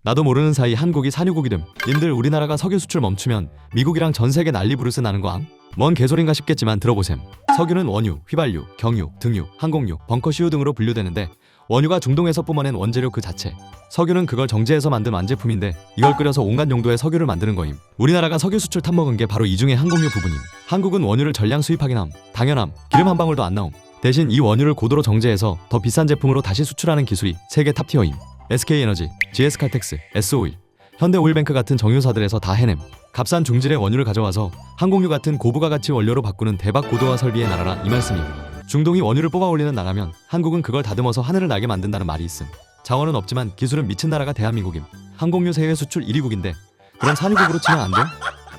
나도 모르는 사이 한국이 산유국이 됨. 님들 우리나라가 석유 수출 멈추면 미국이랑 전 세계 난리 부르스 나는 거 암? 뭔 개소린가 싶겠지만 들어보셈. 석유는 원유, 휘발유, 경유, 등유, 항공유, 벙커시유 등으로 분류되는데 원유가 중동에서 뿜어낸 원재료 그 자체. 석유는 그걸 정제해서 만든 완제품인데 이걸 끓여서 온갖 용도의 석유를 만드는 거임. 우리나라가 석유 수출 탑먹은 게 바로 이 중에 항공유 부분임. 한국은 원유를 전량 수입하긴 함. 당연함. 기름 한 방울도 안 나옴. 대신 이 원유를 고도로 정제해서 더 비싼 제품으로 다시 수출하는 기술이 세계 탑티어임. SK에너지, GS칼텍스, S-오일, 현대오일뱅크 같은 정유사들에서 다 해냄. 값싼 중질의 원유를 가져와서 항공유 같은 고부가 가치 원료로 바꾸는 대박 고도화 설비의 나라라 이 말씀임. 중동이 원유를 뽑아 올리는 나라면 한국은 그걸 다듬어서 하늘을 날게 만든다는 말이 있음. 자원은 없지만 기술은 미친 나라가 대한민국임. 항공유 세계 수출 1위국인데 그럼 산유국으로 치면 안 돼?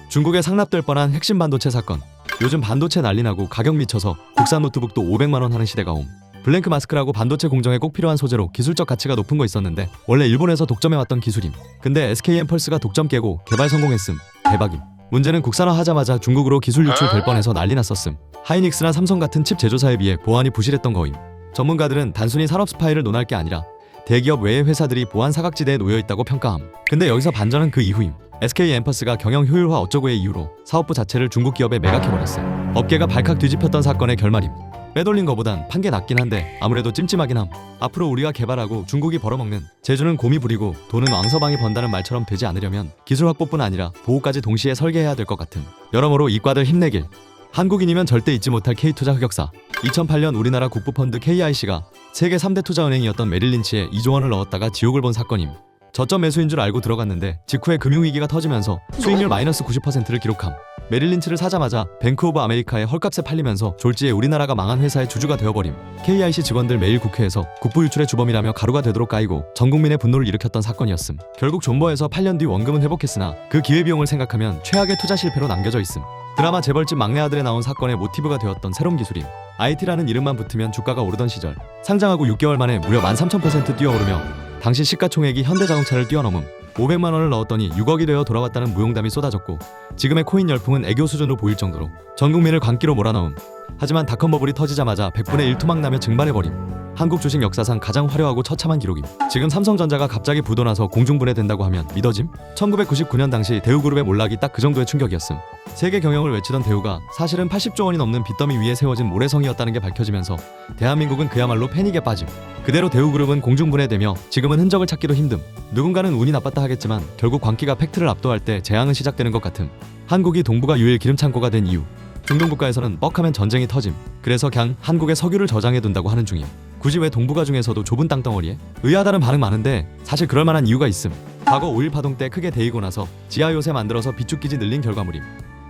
중국에 상납될 뻔한 핵심 반도체 사건. 요즘 반도체 난리나고 가격 미쳐서 국산 노트북도 500만 원 하는 시대가 옴. 블랭크 마스크라고 반도체 공정에 꼭 필요한 소재로 기술적 가치가 높은 거 있었는데 원래 일본에서 독점해왔던 기술임. 근데 SK엠펄스가 독점 깨고 개발 성공했음. 대박임. 문제는 국산화 하자마자 중국으로 기술 유출될 뻔해서 난리 났었음. 하이닉스나 삼성 같은 칩 제조사에 비해 보안이 부실했던 거임. 전문가들은 단순히 산업 스파이를 논할 게 아니라 대기업 외의 회사들이 보안 사각지대에 놓여있다고 평가함. 근데 여기서 반전은 그 이후임. SK엠퍼스가 경영 효율화 어쩌고의 이유로 사업부 자체를 중국 기업에 매각해버렸음. 업계가 발칵 뒤집혔던 사건의 결말임. 빼돌린 거보단 판 게 낫긴 한데 아무래도 찜찜하긴 함. 앞으로 우리가 개발하고 중국이 벌어먹는, 제주는 곰이 부리고 돈은 왕서방이 번다는 말처럼 되지 않으려면 기술 확보뿐 아니라 보호까지 동시에 설계해야 될 것 같음. 여러모로 이과들 힘내길. 한국인이면 절대 잊지 못할 K투자 흑역사. 2008년 우리나라 국부펀드 KIC가 세계 3대 투자은행이었던 메릴린치에 2조 원을 넣었다가 지옥을 본 사건임. 저점 매수인 줄 알고 들어갔는데 직후에 금융위기가 터지면서 수익률 마이너스 90%를 기록함. 메릴린치를 사자마자 뱅크 오브 아메리카에 헐값에 팔리면서 졸지에 우리나라가 망한 회사의 주주가 되어버림. KIC 직원들 매일 국회에서 국부 유출의 주범이라며 가루가 되도록 까이고 전 국민의 분노를 일으켰던 사건이었음. 결국 존버해서 8년 뒤 원금은 회복했으나 그 기회비용을 생각하면 최악의 투자 실패로 남겨져 있음. 드라마 재벌집 막내 아들에 나온 사건의 모티브가 되었던 새로운 기술임. IT라는 이름만 붙으면 주가가 오르던 시절 상장하고 6개월 만에 무려 13,000% 뛰어오르며 당시 시가총액이 현대자동차를 뛰어넘음. 500만 원을 넣었더니 6억이 되어 돌아왔다는 무용담이 쏟아졌고 지금의 코인 열풍은 애교 수준으로 보일 정도로 전 국민을 광기로 몰아넣음. 하지만 닷컴 버블이 터지자마자 100분의 1 투막나며 증발해버림. 한국 주식 역사상 가장 화려하고 처참한 기록임. 지금 삼성전자가 갑자기 부도나서 공중분해된다고 하면 믿어짐? 1999년 당시 대우그룹의 몰락이 딱 그 정도의 충격이었음. 세계 경영을 외치던 대우가 사실은 80조 원이 넘는 빚더미 위에 세워진 모래성이었다는 게 밝혀지면서 대한민국은 그야말로 패닉에 빠짐. 그대로 대우그룹은 공중분해되며 지금은 흔적을 찾기도 힘듦. 누군가는 운이 나빴다 하겠지만 결국 광기가 팩트를 압도할 때 재앙은 시작되는 것 같음. 한국이 동북아 유일 기름창고가 된 이유. 중동 국가에서는 뻑하면 전쟁이 터짐. 그래서 그냥 한국에 석유를 저장해둔다고 하는 중임. 굳이 왜 동북아 중에서도 좁은 땅덩어리에? 의아하다는 반응 많은데 사실 그럴 만한 이유가 있음. 과거 5.1 파동 때 크게 데이고 나서 지하 요새 만들어서 비축기지 늘린 결과물임.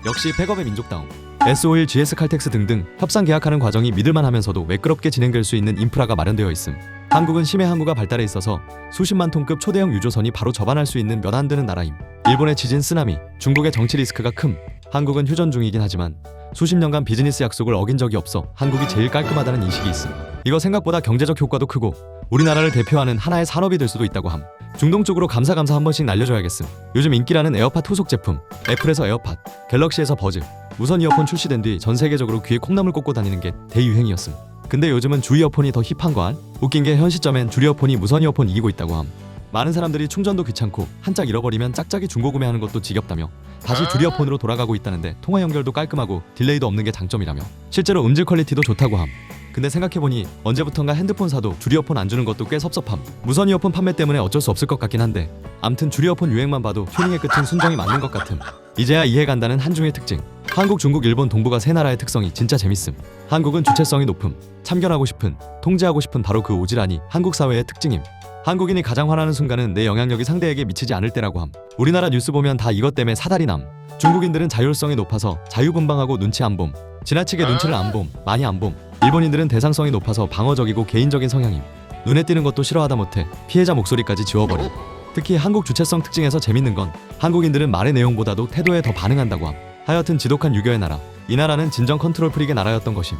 역시 팩업의 민족다움. S-오일, GS칼텍스 등등 협상 계약하는 과정이 믿을만하면서도 매끄럽게 진행될 수 있는 인프라가 마련되어 있음. 한국은 심해 항구가 발달해 있어서 수십만 톤급 초대형 유조선이 바로 접안할 수 있는 몇 안 되는 나라임. 일본의 지진, 쓰나미, 중국의 정치 리스크가 큼. 한국은 휴전 중이긴 하지만 수십 년간 비즈니스 약속을 어긴 적이 없어 한국이 제일 깔끔하다는 인식이 있음. 이거 생각보다 경제적 효과도 크고 우리나라를 대표하는 하나의 산업이 될 수도 있다고 함. 중동 쪽으로 감사 한 번씩 날려줘야겠음. 요즘 인기라는 에어팟 후속 제품. 애플에서 에어팟, 갤럭시에서 버즈, 무선 이어폰 출시된 뒤 전 세계적으로 귀에 콩나물 꽂고 다니는 게 대유행이었음. 근데 요즘은 주 이어폰이 더 힙한 거 알? 웃긴 게 현 시점엔 줄 이어폰이 무선 이어폰 이기고 있다고 함. 많은 사람들이 충전도 귀찮고 한 짝 잃어버리면 짝짝이 중고 구매하는 것도 지겹다며 다시 줄 이어폰으로 돌아가고 있다는데 통화 연결도 깔끔하고 딜레이도 없는 게 장점이라며 실제로 음질 퀄리티도 좋다고 함. 근데 생각해보니 언제부턴가 핸드폰 사도 줄 이어폰 안 주는 것도 꽤 섭섭함. 무선 이어폰 판매 때문에 어쩔 수 없을 것 같긴 한데 암튼 줄 이어폰 유행만 봐도 튜닝의 끝은 순정이 맞는 것 같음. 이제야 이해간다는 한중의 특징. 한국, 중국, 일본, 동북아 세 나라의 특성이 진짜 재밌음. 한국은 주체성이 높음. 참견하고 싶은, 통제하고 싶은 바로 그 오지랖이 한국 사회의 특징임. 한국인이 가장 화나는 순간은 내 영향력이 상대에게 미치지 않을 때라고 함. 우리나라 뉴스 보면 다 이것 때문에 사달이 남. 중국인들은 자율성이 높아서 자유분방하고 눈치 안 봄. 지나치게 눈치를 안 봄, 많이 안 봄. 일본인들은 대상성이 높아서 방어적이고 개인적인 성향임. 눈에 띄는 것도 싫어하다 못해 피해자 목소리까지 지워버림. 특히 한국 주체성 특징에서 재밌는 건 한국인들은 말의 내용보다도 태도에 더 반응한다고 함. 하여튼 지독한 유교의 나라. 이 나라는 진정 컨트롤 프릭의 나라였던 것임.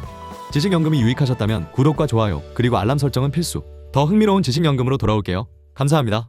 지식연금이 유익하셨다면 구독과 좋아요 그리고 알람 설정은 필수. 더 흥미로운 지식연금으로 돌아올게요. 감사합니다.